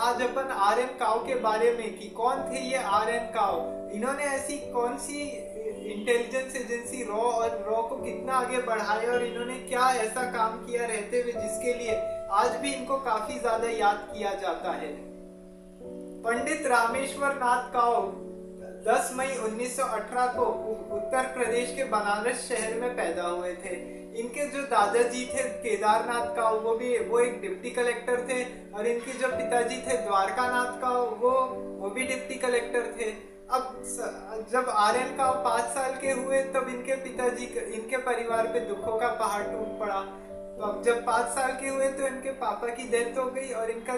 आज अपन are N काओ के बारे में कि कौन थे ये आर एन काओ, इन्होंने ऐसी कौन सी इंटेलिजेंस एजेंसी रॉ को कितना आगे बढ़ाया और इन्होंने क्या ऐसा काम किया रहते हुए जिसके लिए आज भी इनको काफी ज्यादा याद किया जाता है। पंडित रामेश्वर नाथ काओ 10 मई 1918 को उत्तर प्रदेश के बनारस शहर में पैदा हुए थे। इनके जो दादाजी थे केदारनाथ काओ वो एक डिप्टी कलेक्टर थे, और इनके जो पिताजी थे द्वारकानाथ काओ वो भी डिप्टी कलेक्टर थे। अब जब आर एन काओ 5 साल के हुए तब इनके परिवार पे दुखों का पहाड़ टूट पड़ा। तो अब जब 5 साल के हुए तो इनके पापा की डेथ हो गई, और इनका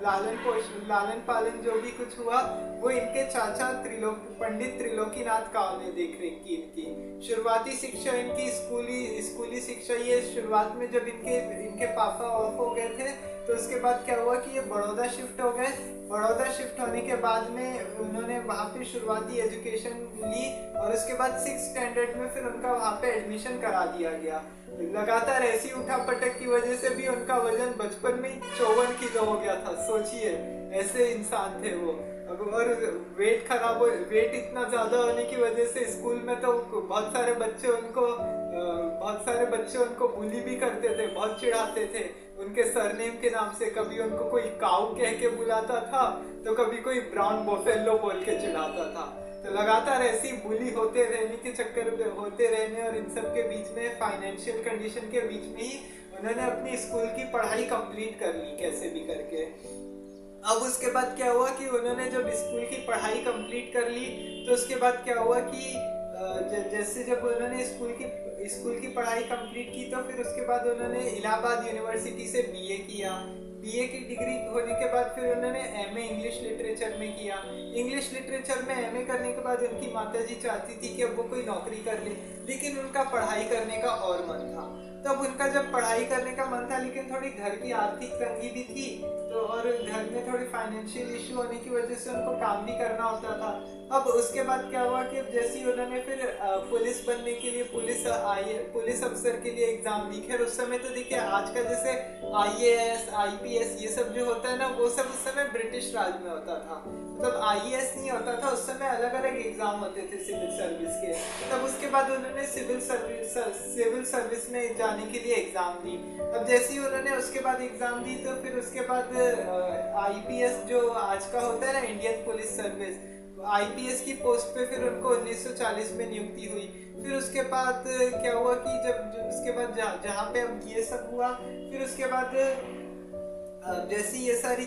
लालन पालन जो भी कुछ हुआ वो इनके चाचा पंडित त्रिलोकीनाथ काओ ने देख रेख की इनकी। शुरुआती शिक्षा इनकी स्कूली शिक्षा ये शुरुआत में जब इनके पापा ऑफ हो गए थे तो उसके बाद क्या हुआ कि ये बड़ौदा शिफ्ट हो गए। बड़ौदा शिफ्ट होने के बाद में उन्होंने वहाँ पे शुरुआती एजुकेशन ली, और उसके बाद 6th स्टैंडर्ड में फिर उनका वहाँ पे एडमिशन करा दिया गया। लगातार ऐसी उठापटक की वजह से भी उनका वजन बचपन में 54 किलो हो गया था। सोचिए, ऐसे इंसान थे वो। और वेट इतना ज्यादा होने की वजह से स्कूल में तो बहुत सारे बच्चे उनको बुली भी करते थे, बहुत चिढ़ाते थे उनके सरनेम के नाम से। कभी उनको कोई काऊ कह के बुलाता था तो कभी कोई ब्राउन बोफेलो बोल के चिढ़ाता था। तो लगातार ऐसी बुली होते रहने और इन सब के बीच में फाइनेंशियल कंडीशन के बीच में ही उन्होंने अपनी स्कूल की पढ़ाई कंप्लीट कर ली कैसे भी करके। अब उसके बाद क्या हुआ कि उन्होंने जब स्कूल की पढ़ाई कंप्लीट कर ली तो उसके बाद क्या हुआ कि जैसे जब उन्होंने स्कूल की पढ़ाई कंप्लीट की तो फिर उसके बाद उन्होंने इलाहाबाद यूनिवर्सिटी से बीए किया। बीए की डिग्री होने के बाद फिर उन्होंने एमए इंग्लिश लिटरेचर में किया। इंग्लिश लिटरेचर में एमए करने के बाद उनकी माताजी चाहती थी कि अब वो कोई नौकरी कर ले, लेकिन उनका पढ़ाई करने का और मन था। तब उनका जब पढ़ाई करने का मन था लेकिन थोड़ी घर की आर्थिक तंगी भी थी, तो और घर में थोड़ी फाइनेंशियल इशू होने की वजह से उनको काम भी करना होता था। अब उसके बाद क्या हुआ कि जैसे ही उन्होंने फिर पुलिस बनने के लिए पुलिस अफसर के लिए एग्जाम दी। खैर उस समय तो देखिए आज का जैसे आईएएस आईपीएस ये सब जो होता है ना, वो सब उस समय ब्रिटिश राज में होता था। मतलब आईएएस नहीं होता था उस समय, अलग अलग एग्जाम होते थे सिविल सर्विस के। तब उसके बाद उन्होंने सिविल सर्विस में जाने के लिए एग्जाम दी। अब जैसे ही उन्होंने उसके बाद एग्जाम दी तो फिर उसके बाद आईपीएस जो आज का होता है ना, इंडियन पुलिस सर्विस, आईपीएस की पोस्ट पे फिर उनको 1940 में नियुक्ति हुई। फिर उसके बाद क्या हुआ कि जब उसके बाद जहाँ पे अब ये सब हुआ, फिर उसके बाद जैसे ये सारी